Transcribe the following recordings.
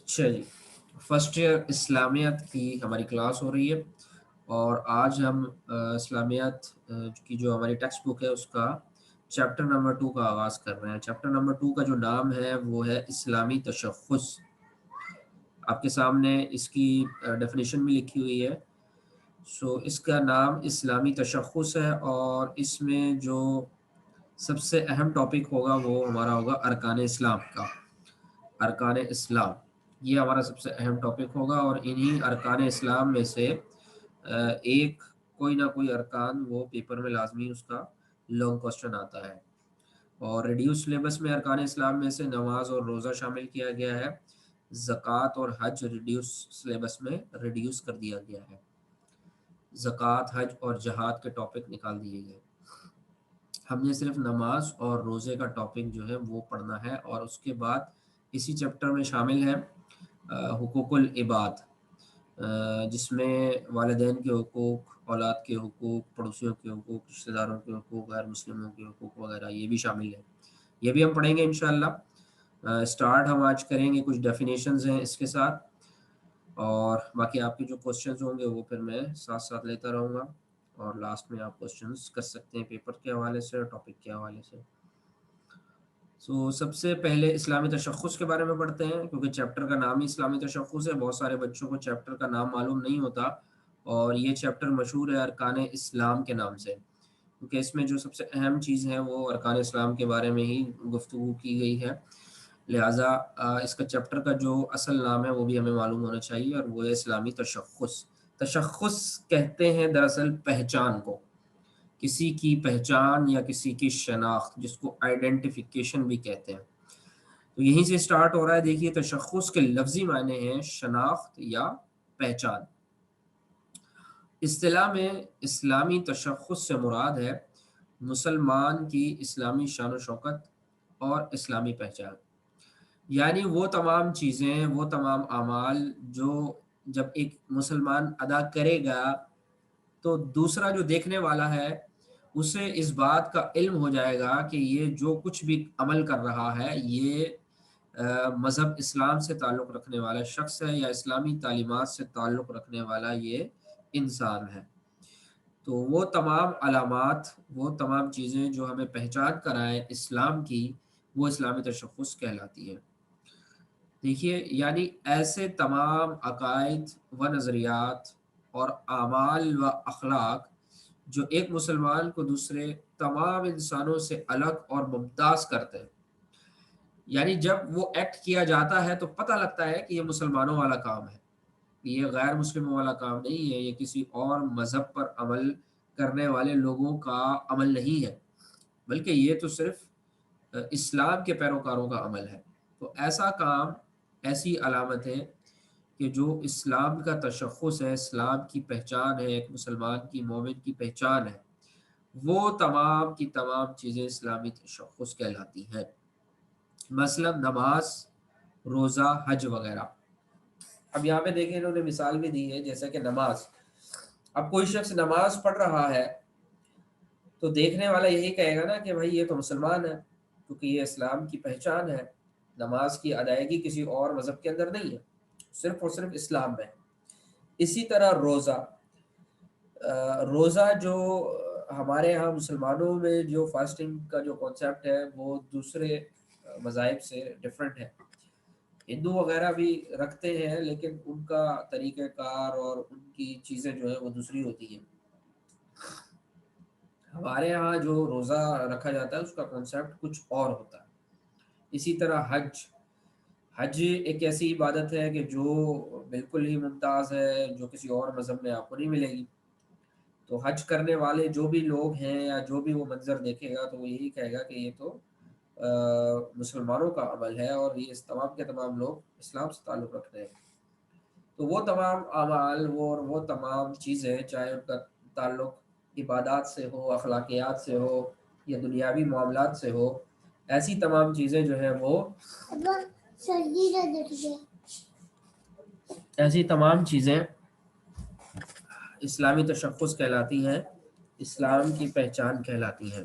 اچھا جی، first year اسلامیات کی ہماری کلاس ہو رہی ہے اور آج ہم اسلامیات کی جو ہماری ٹیکسٹ بک ہے اس کا چیپٹر نمبر 2 کا آغاز کر رہے ہیں۔ چیپٹر نمبر 2 کا جو نام ہے وہ ہے اسلامی تشخص۔ آپ کے سامنے اس کی ڈیفینیشن بھی لکھی ہوئی ہے۔ اس کا نام اسلامی تشخص ہے اور اس میں جو سب سے اہم ٹاپک ہوگا وہ ہمارا ہوگا ارکان اسلام کا۔ ارکان اسلام یہ ہمارا سب سے اہم ٹاپک ہوگا اور انہی ارکان اسلام میں سے ایک کوئی نہ کوئی ارکان وہ پیپر میں لازمی اس کا لانگ کوسچن آتا ہے۔ اور ریڈیوس سلیبس میں ارکان اسلام میں سے نماز اور روزہ شامل کیا گیا ہے۔ زکوٰۃ اور حج ریڈیوس سلیبس میں ریڈیوس کر دیا گیا ہے۔ زکوٰۃ، حج اور جہاد کے ٹاپک نکال دیے گئے۔ ہم نے صرف نماز اور روزے کا ٹاپک جو ہے وہ پڑھنا ہے اور اس کے بعد اسی چیپٹر میں شامل ہے حقوق العباد، جس میں والدین کے حقوق، اولاد کے حقوق، پڑوسیوں کے حقوق، رشتہ داروں کے حقوق، غیر مسلموں کے حقوق وغیرہ یہ بھی شامل ہے۔ یہ بھی ہم پڑھیں گے انشاءاللہ۔ اسٹارٹ ہم آج کریں گے، کچھ ڈیفینیشنز ہیں اس کے ساتھ اور باقی آپ کے جو کوسچنز ہوں گے وہ پھر میں ساتھ ساتھ لیتا رہوں گا اور لاسٹ میں آپ کوسچنز کر سکتے ہیں پیپر کے حوالے سے اور ٹاپک کے حوالے سے۔ سب سے پہلے اسلامی تشخص کے بارے میں پڑھتے ہیں کیونکہ چیپٹر کا نام ہی اسلامی تشخص ہے۔ بہت سارے بچوں کو چیپٹر کا نام معلوم نہیں ہوتا اور یہ چیپٹر مشہور ہے ارکان اسلام کے نام سے، کیونکہ اس میں جو سب سے اہم چیز ہے وہ ارکان اسلام کے بارے میں ہی گفتگو کی گئی ہے۔ لہٰذا اس کا چیپٹر کا جو اصل نام ہے وہ بھی ہمیں معلوم ہونا چاہیے اور وہ ہے اسلامی تشخص۔ تشخص کہتے ہیں دراصل پہچان کو، کسی کی پہچان یا کسی کی شناخت، جس کو آئیڈینٹیفیکیشن بھی کہتے ہیں۔ تو یہیں سے سٹارٹ ہو رہا ہے۔ دیکھیے تشخص کے لفظی معنی ہیں شناخت یا پہچان۔ اصطلاح میں اسلامی تشخص سے مراد ہے مسلمان کی اسلامی شان و شوکت اور اسلامی پہچان، یعنی وہ تمام چیزیں، وہ تمام اعمال جو جب ایک مسلمان ادا کرے گا تو دوسرا جو دیکھنے والا ہے اسے اس بات کا علم ہو جائے گا کہ یہ جو کچھ بھی عمل کر رہا ہے یہ مذہب اسلام سے تعلق رکھنے والا شخص ہے یا اسلامی تعلیمات سے تعلق رکھنے والا یہ انسان ہے۔ تو وہ تمام علامات، وہ تمام چیزیں جو ہمیں پہچان کرائیں اسلام کی، وہ اسلامی تشخص کہلاتی ہے۔ دیکھیے یعنی ایسے تمام عقائد و نظریات اور اعمال و اخلاق جو ایک مسلمان کو دوسرے تمام انسانوں سے الگ اور ممتاز کرتے ہیں، یعنی جب وہ ایکٹ کیا جاتا ہے تو پتہ لگتا ہے کہ یہ مسلمانوں والا کام ہے، یہ غیر مسلموں والا کام نہیں ہے، یہ کسی اور مذہب پر عمل کرنے والے لوگوں کا عمل نہیں ہے، بلکہ یہ تو صرف اسلام کے پیروکاروں کا عمل ہے۔ تو ایسا کام، ایسی علامت ہے کہ جو اسلام کا تشخص ہے، اسلام کی پہچان ہے، ایک مسلمان کی، مومن کی پہچان ہے، وہ تمام کی تمام چیزیں اسلامی تشخص کہلاتی ہیں۔ مثلا نماز، روزہ، حج وغیرہ۔ اب یہاں پہ دیکھیں انہوں نے مثال بھی دی ہے، جیسا کہ نماز۔ اب کوئی شخص نماز پڑھ رہا ہے تو دیکھنے والا یہی کہے گا نا کہ بھائی یہ تو مسلمان ہے، کیونکہ یہ اسلام کی پہچان ہے۔ نماز کی ادائیگی کسی اور مذہب کے اندر نہیں ہے، صرف اور صرف اسلام میں۔ اسی طرح روزہ، روزہ جو ہمارے ہاں مسلمانوں میں جو فاسٹنگ کا جو کانسیپٹ ہے وہ دوسرے مذاہب سے ڈفرینٹ ہے۔ ہندو وغیرہ بھی رکھتے ہیں لیکن ان کا طریقہ کار اور ان کی چیزیں جو ہیں وہ دوسری ہوتی ہیں۔ ہمارے ہاں جو روزہ رکھا جاتا ہے اس کا کانسیپٹ کچھ اور ہوتا ہے۔ اسی طرح حج، حج ایک ایسی عبادت ہے کہ جو بالکل ہی ممتاز ہے، جو کسی اور مذہب میں آپ کو نہیں ملے گی۔ تو حج کرنے والے جو بھی لوگ ہیں یا جو بھی وہ منظر دیکھے گا تو وہ یہی کہے گا کہ یہ تو مسلمانوں کا عمل ہے اور یہ اس تمام کے تمام لوگ اسلام سے تعلق رکھتے ہیں۔ تو وہ تمام اعمال، وہ تمام چیزیں، چاہے ان کا تعلق عبادات سے ہو، اخلاقیات سے ہو یا دنیاوی معاملات سے ہو، ایسی تمام چیزیں جو ہیں وہ ایسی تمام چیزیں اسلامی تشخص کہلاتی ہیں، اسلام کی پہچان کہلاتی ہیں۔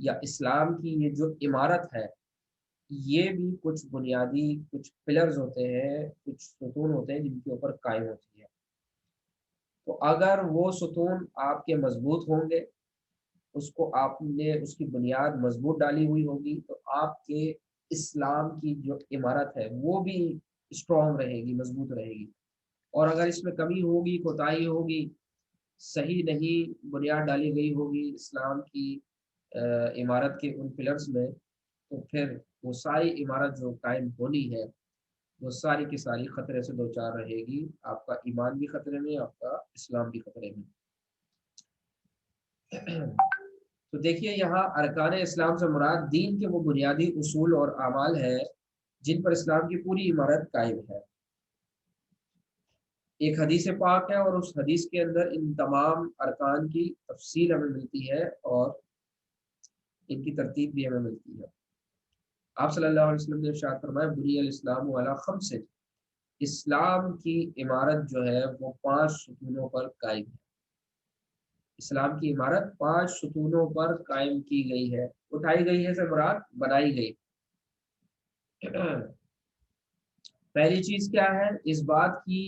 یا اسلام کی یہ جو عمارت ہے، یہ بھی کچھ بنیادی کچھ پلرز ہوتے ہیں، کچھ ستون ہوتے ہیں جن کے اوپر قائم ہوتی ہے۔ تو اگر وہ ستون آپ کے مضبوط ہوں گے، اس کو آپ نے اس کی بنیاد مضبوط ڈالی ہوئی ہوگی، تو آپ کے اسلام کی جو عمارت ہے وہ بھی اسٹرانگ رہے گی، مضبوط رہے گی۔ اور اگر اس میں کمی ہوگی، کوتاہی ہوگی، صحیح نہیں بنیاد ڈالی گئی ہوگی اسلام کی عمارت کے ان پلرز میں، تو پھر وہ ساری عمارت جو قائم ہونی ہے وہ ساری کی ساری خطرے سے دوچار رہے گی، آپ کا ایمان بھی خطرے میں، آپ کا اسلام بھی خطرے میں۔ تو دیکھیے یہاں ارکان اسلام سے مراد دین کے وہ بنیادی اصول اور اعمال ہے جن پر اسلام کی پوری عمارت قائم ہے۔ ایک حدیث پاک ہے اور اس حدیث کے اندر ان تمام ارکان کی تفصیل ہمیں ملتی ہے اور ان کی ترتیب بھی ہمیں ملتی ہے۔ آپ صلی اللہ علیہ وسلم نے ارشاد فرمایا بنی الاسلام علی خمس، اسلام کی عمارت جو ہے وہ 5 ستونوں پر قائم ہے۔ اسلام کی عمارت 5 ستونوں پر قائم کی گئی ہے، اٹھائی گئی ہے سے مراد بنائی گئی۔ پہلی چیز کیا ہے؟ اس بات کی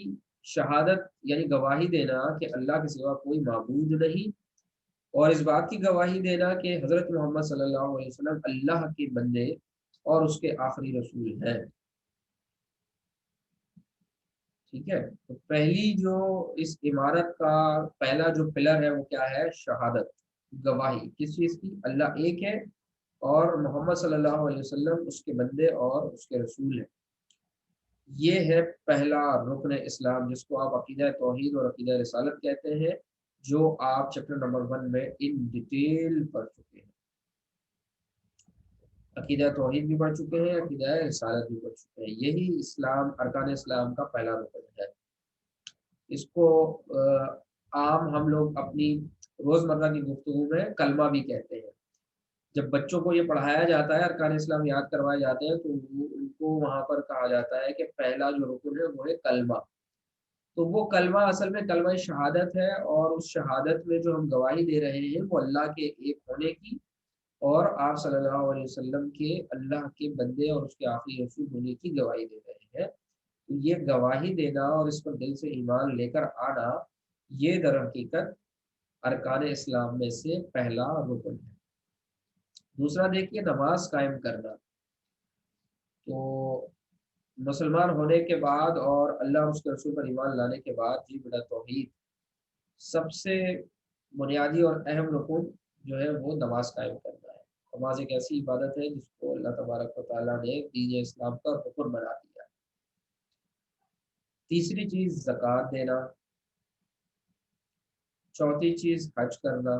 شہادت یعنی گواہی دینا کہ اللہ کے سوا کوئی معبود نہیں، اور اس بات کی گواہی دینا کہ حضرت محمد صلی اللہ علیہ وسلم اللہ کے بندے اور اس کے آخری رسول ہیں۔ ٹھیک ہے، تو پہلی جو اس عمارت کا پہلا جو پلر ہے وہ کیا ہے؟ شہادت، گواہی کس چیز کی؟ اللہ ایک ہے اور محمد صلی اللہ علیہ وسلم اس کے بندے اور اس کے رسول ہیں۔ یہ ہے پہلا رکن اسلام، جس کو آپ عقیدہ توحید اور عقیدہ رسالت کہتے ہیں، جو آپ چیپٹر نمبر 1 میں ان ڈیٹیل پڑھ چکے ہیں۔ عقیدہ توحید بھی پڑھ چکے ہیں، عقیدہ رسالت بھی پڑھ چکے ہیں۔ یہی اسلام، ارکان اسلام کا پہلا رکن ہے۔ اس کو عام ہم لوگ اپنی روزمرہ کی گفتگو میں کلمہ بھی کہتے ہیں۔ جب بچوں کو یہ پڑھایا جاتا ہے، ارکان اسلام یاد کروائے جاتے ہیں، تو ان کو وہاں پر کہا جاتا ہے کہ پہلا جو رکن ہے وہ ہے کلمہ۔ تو وہ کلمہ اصل میں کلمہ شہادت ہے، اور اس شہادت میں جو ہم گواہی دے رہے ہیں وہ اللہ کے ایک ہونے کی اور آپ صلی اللہ علیہ وسلم کے اللہ کے بندے اور اس کے آخری رسول ہونے کی گواہی دے رہے ہیں۔ تو یہ گواہی دینا اور اس پر دل سے ایمان لے کر آنا، یہ در حقیقت ارکان اسلام میں سے پہلا رکن ہے۔ دوسرا دیکھیے نماز قائم کرنا۔ تو مسلمان ہونے کے بعد اور اللہ اور اس کے رسول پر ایمان لانے کے بعد جی بڑا توحید، سب سے بنیادی اور اہم رکن جو ہے وہ نماز قائم کرنا ہے۔ نماز ایک ایسی عبادت ہے جس کو اللہ تبارک و تعالیٰ نے دین اسلام کا رکن بنا دیا۔ تیسری چیز زکوٰۃ دینا، چوتھی چیز حج کرنا،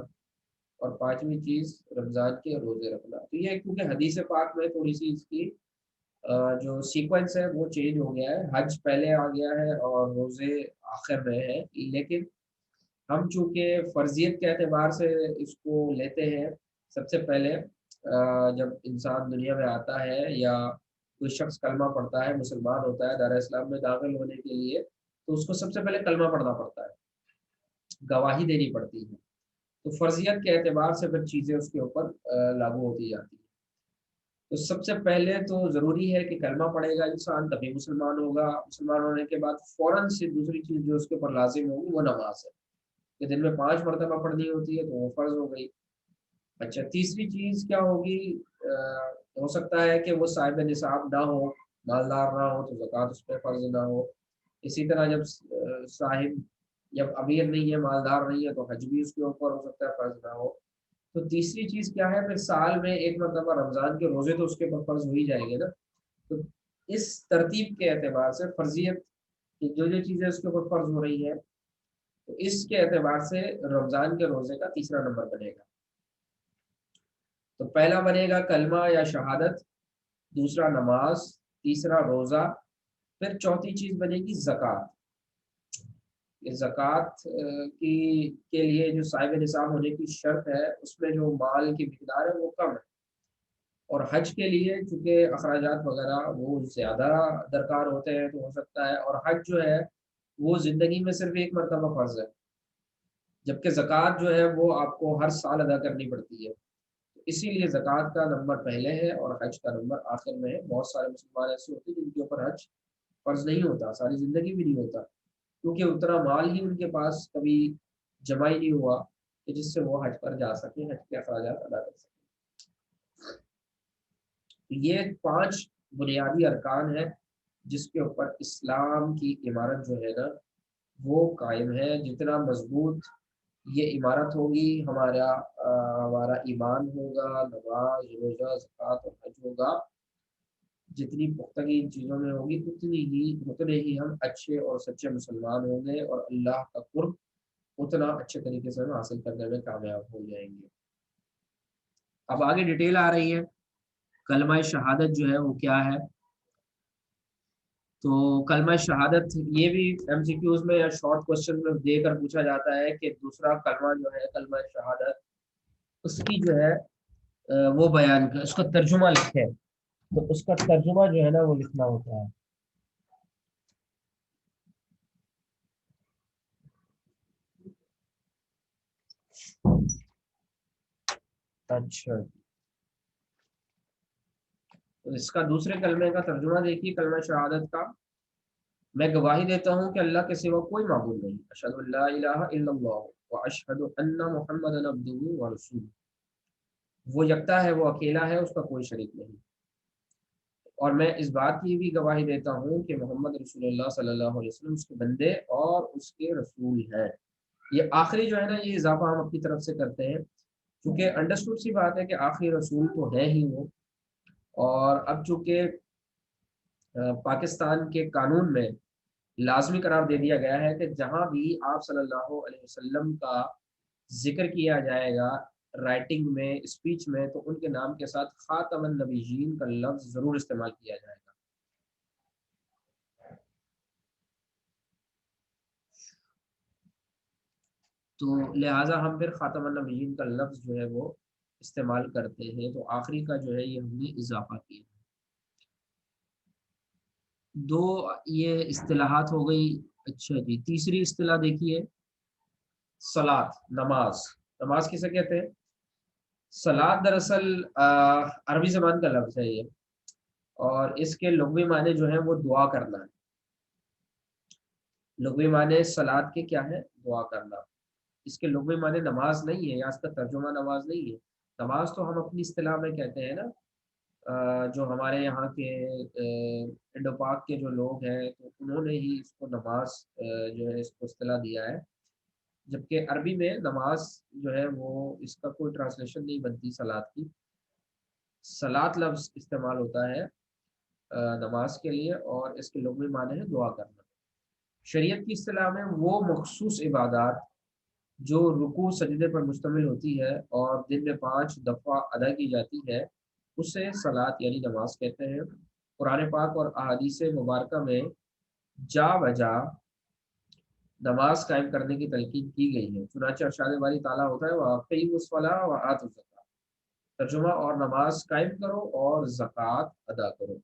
اور پانچویں چیز رمضان کے روزے رکھنا۔ تو یہ کیونکہ حدیث پاک میں تھوڑی سی اس کی جو سیکوینس ہے وہ چینج ہو گیا ہے، حج پہلے آ گیا ہے اور روزے آخر میں ہے، لیکن ہم چونکہ فرضیت کے اعتبار سے اس کو لیتے ہیں، سب سے پہلے جب انسان دنیا میں آتا ہے یا کوئی شخص کلمہ پڑھتا ہے، مسلمان ہوتا ہے، دار اسلام میں داخل ہونے کے لیے، تو اس کو سب سے پہلے کلمہ پڑھنا پڑتا ہے، گواہی دینی پڑتی ہے۔ تو فرضیت کے اعتبار سے پھر چیزیں اس کے اوپر لاگو ہوتی جاتی ہیں۔ تو سب سے پہلے تو ضروری ہے کہ کلمہ پڑھے گا انسان تبھی مسلمان ہوگا۔ مسلمان ہونے کے بعد فوراً سے دوسری چیز جو اس کے اوپر لازم ہوگی وہ نماز ہے، کہ دن میں 5 مرتبہ پڑھنی ہوتی ہے، تو وہ فرض ہو گئی۔ اچھا، تیسری چیز کیا ہوگی؟ ہو سکتا ہے کہ وہ صاحب نصاب نہ ہو، مالدار نہ ہو، تو زکوٰۃ اس پہ فرض نہ ہو۔ اسی طرح جب صاحب جب امیر نہیں ہے، مالدار نہیں ہے، تو حج بھی اس کے اوپر ہو سکتا ہے فرض نہ ہو۔ تو تیسری چیز کیا ہے؟ پھر سال میں ایک مرتبہ رمضان کے روزے تو اس کے اوپر فرض ہو ہی جائیں گے نا۔ تو اس ترتیب کے اعتبار سے فرضیت کی جو جو چیزیں اس کے اوپر فرض ہو رہی ہیں، تو اس کے اعتبار سے رمضان کے روزے کا تیسرا نمبر بنے گا۔ تو پہلا بنے گا کلمہ یا شہادت، دوسرا نماز، تیسرا روزہ، پھر چوتھی چیز بنے گی زکوٰۃ۔ یہ زکوٰۃ کے لیے جو صاحب نصاب ہونے کی شرط ہے، اس میں جو مال کی مقدار ہے وہ کم ہے، اور حج کے لیے چونکہ اخراجات وغیرہ وہ زیادہ درکار ہوتے ہیں، تو ہو سکتا ہے، اور حج جو ہے وہ زندگی میں صرف ایک مرتبہ فرض ہے، جبکہ زکوٰۃ جو ہے وہ آپ کو ہر سال ادا کرنی پڑتی ہے۔ اسی لیے زکوٰۃ کا نمبر پہلے ہے اور حج کا نمبر آخر میں ہے۔ بہت سارے مسلمان ایسے ہوتے ہیں جن کے اوپر حج فرض نہیں ہوتا، ساری زندگی بھی نہیں ہوتا، کیونکہ اتنا مال ہی ان کے پاس کبھی جمع ہی نہیں ہوا کہ جس سے وہ حج پر جا سکیں، حج کے اخراجات ادا کر سکیں۔ یہ 5 بنیادی ارکان ہیں جس کے اوپر اسلام کی عمارت جو ہے نا وہ قائم ہے۔ جتنا مضبوط یہ عمارت ہوگی، ہمارا ایمان ہوگا، نماز، روزہ، زکوٰۃ اور حج ہوگا، جتنی پختگی ان چیزوں میں ہوگی اتنے ہی ہم اچھے اور سچے مسلمان ہوں گے اور اللہ کا قرب اتنا اچھے طریقے سے ہم حاصل کرنے میں کامیاب ہو جائیں گے۔ اب آگے ڈیٹیل آ رہی ہے، کلمہ شہادت جو ہے وہ کیا ہے؟ تو کلمہ شہادت یہ بھی ایم سی کیوز میں یا شارٹ کوشچن میں دے کر پوچھا جاتا ہے کہ دوسرا کلمہ جو ہے کلمہ شہادت، اس کی جو ہے وہ بیان کر، اس کا ترجمہ لکھے، تو اس کا ترجمہ جو ہے نا وہ لکھنا ہوتا ہے۔ اچھا، تو اس کا دوسرے کلمے کا ترجمہ دیکھیے، کلمہ شہادت کا: میں گواہی دیتا ہوں کہ اللہ کے سوا کوئی معبود نہیں، اشہد ان لا الہ الا اللہ واشہد ان محمدا عبدہ ورسولہ، وہ یکتا ہے، وہ اکیلا ہے، اس کا کوئی شریک نہیں، اور میں اس بات کی بھی گواہی دیتا ہوں کہ محمد رسول اللہ صلی اللہ علیہ وسلم اس کے بندے اور اس کے رسول ہیں۔ یہ آخری جو ہے نا یہ اضافہ ہم اپنی طرف سے کرتے ہیں، کیونکہ انڈرسٹوڈ سی بات ہے کہ آخری رسول تو ہے ہی وہ، اور اب چونکہ پاکستان کے قانون میں لازمی قرار دے دیا گیا ہے کہ جہاں بھی آپ صلی اللہ علیہ وسلم کا ذکر کیا جائے گا رائٹنگ میں، اسپیچ میں، تو ان کے نام کے ساتھ خاتم النبیین کا لفظ ضرور استعمال کیا جائے گا۔ تو لہٰذا ہم پھر خاتم النبیین کا لفظ جو ہے وہ استعمال کرتے ہیں، تو آخری کا جو ہے یہ ہم نے اضافہ کیا۔ دو یہ اصطلاحات ہو گئی۔ اچھا جی، تیسری اصطلاح دیکھیے، صلاۃ، نماز۔ نماز کسے کہتے ہیں؟ صلاۃ دراصل عربی زبان کا لفظ ہے یہ، اور اس کے لغوی معنی جو ہیں وہ دعا کرنا ہے۔ لغوی معنی صلاۃ کے کیا ہے؟ دعا کرنا۔ اس کے لغوی معنی نماز نہیں ہے، یا اس کا ترجمہ نماز نہیں ہے۔ نماز تو ہم اپنی اصطلاح میں کہتے ہیں نا، جو ہمارے یہاں کے انڈو پاک کے جو لوگ ہیں تو انہوں نے ہی اس کو نماز جو ہے اس کو اصطلاح دیا ہے، جبکہ عربی میں نماز جو ہے وہ اس کا کوئی ٹرانسلیشن نہیں بنتی صلاۃ کی۔ صلاۃ لفظ استعمال ہوتا ہے نماز کے لیے، اور اس کے لغوی معنی ہے دعا کرنا۔ شریعت کی اصطلاح میں وہ مخصوص عبادات جو رکوع سجدے پر مشتمل ہوتی ہے اور دن میں 5 دفعہ ادا کی جاتی ہے، اسے صلاۃ یعنی نماز کہتے ہیں۔ قرآن پاک اور احادیث مبارکہ میں جا بجا نماز قائم کرنے کی تلقین کی گئی ہے، چنانچہ ارشاد باری تعالیٰ ہوتا ہے وَأَقِیمُوا الصَّلَاةَ وَآتُوا الزَّکَاةَ، ترجمہ: اور نماز قائم کرو اور زکوٰۃ ادا کرو۔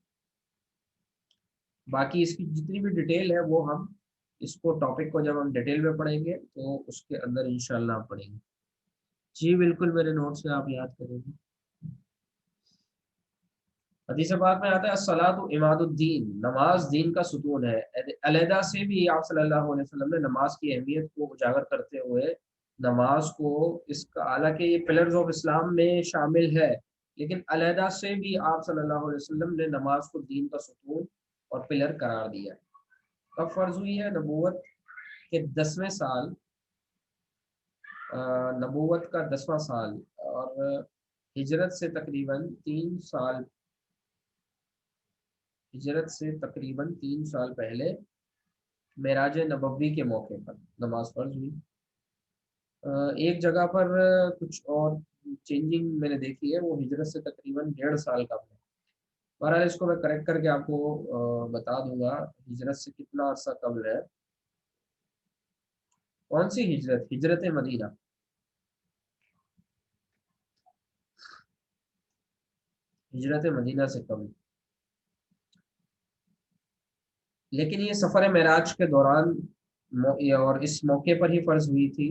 باقی اس کی جتنی بھی ڈیٹیل ہے وہ ہم اس کو ٹاپک کو جب ہم ڈیٹیل میں پڑھیں گے تو اس کے اندر انشاءاللہ ہم پڑھیں گے۔ جی بالکل، میرے نوٹ سے آپ یاد کریں گے۔ حدیث پاک میں آتا ہے الصلاۃ عماد الدین، نماز دین کا ستون ہے۔ علیحدہ سے بھی آپ صلی اللہ علیہ وسلم نے نماز کی اہمیت کو اجاگر کرتے ہوئے نماز کو، اس کا حالانکہ یہ پلرز آف اسلام میں شامل ہے، لیکن علیحدہ سے بھی آپ صلی اللہ علیہ وسلم نے نماز کو دین کا ستون اور پلر قرار دیا۔ کب فرض ہوئی ہے؟ نبوت کے 10ویں سال، نبوت کا 10واں سال، اور ہجرت سے تقریباً 3 سال، ہجرت سے تقریباً 3 سال پہلے معراج نبوی کے موقع پر نماز فرض ہوئی۔ ایک جگہ پر کچھ اور چینجنگ میں نے دیکھی ہے، وہ ہجرت سے تقریباً 1.5 سال قبل ہے۔ بہرحال اس کو میں کریکٹ کر کے آپ کو بتا دوں گا ہجرت سے کتنا عرصہ قبل ہے۔ کون سی ہجرت؟ ہجرت مدینہ، ہجرت مدینہ سے قبل، لیکن یہ سفر معراج کے دوران اور اس موقع پر ہی فرض ہوئی تھی۔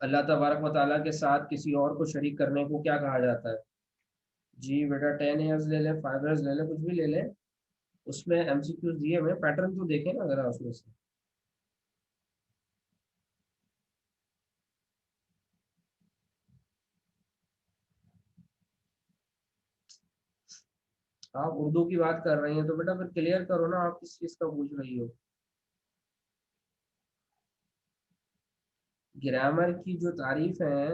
اللہ تبارک و تعالیٰ کے ساتھ کسی اور کو شریک کرنے کو کیا کہا جاتا ہے؟ جی بیٹا 10 ایئرز لے لیں، 5 ایئرز لے لیں، کچھ بھی لے لیں، اس میں ایم سی کیوز دیے ہوئے، پیٹرن تو دیکھیں نا ذرا اس میں سے. آپ اردو کی بات کر رہی ہیں تو بیٹا پھر کلیئر کرو نا، آپ کس چیز کا پوچھ رہی ہو؟ گرامر کی جو تعریف ہے،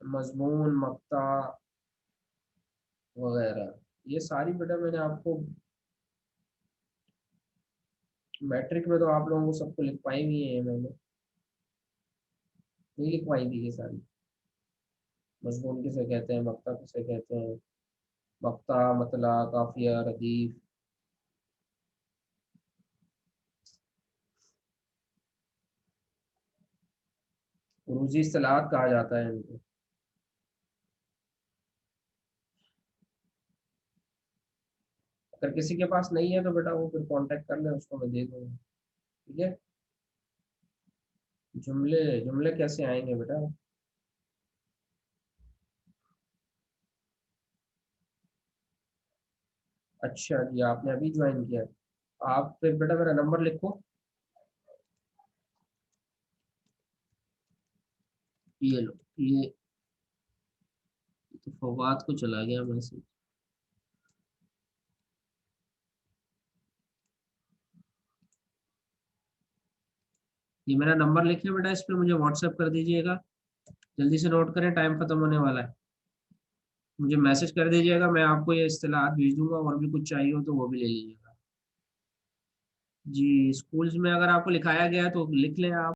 مضمون، مقطع وغیرہ، یہ ساری بیٹا میں نے آپ کو میٹرک میں تو آپ لوگوں کو سب کو لکھوائی ہوئی ہیں، میں نے نہیں لکھوائی تھی یہ ساری. مضمون کسے کہتے ہیں، مقطع کسے کہتے ہیں، مقطع، مطلع، قافیہ، ردیف. عروضی اصطلاحات کہا جاتا ہے ان کو. اگر کسی کے پاس نہیں ہے تو بیٹا وہ پھر کانٹیکٹ کر لیں، اس کو میں دے دوں گا. ٹھیک ہے. جملے جملے کیسے آئیں گے بیٹا؟ اچھا جی، آپ نے ابھی جوائن کیا. آپ پھر بیٹا میرا نمبر لکھو. یہ لو، یہ تو فواد کو چلا گیا میسج. یہ میرا نمبر لکھیں بیٹا، اس پہ مجھے واٹس ایپ کر دیجیے گا. جلدی سے نوٹ کریں، ٹائم ختم ہونے والا ہے. مجھے میسج کر دیجیے گا، میں آپ کو یہ اصطلاحات بھیج دوں گا، اور بھی کچھ چاہیے ہو تو وہ بھی لے لیجیے گا. جی اسکولز میں اگر آپ کو لکھایا گیا ہے تو لکھ لیں آپ.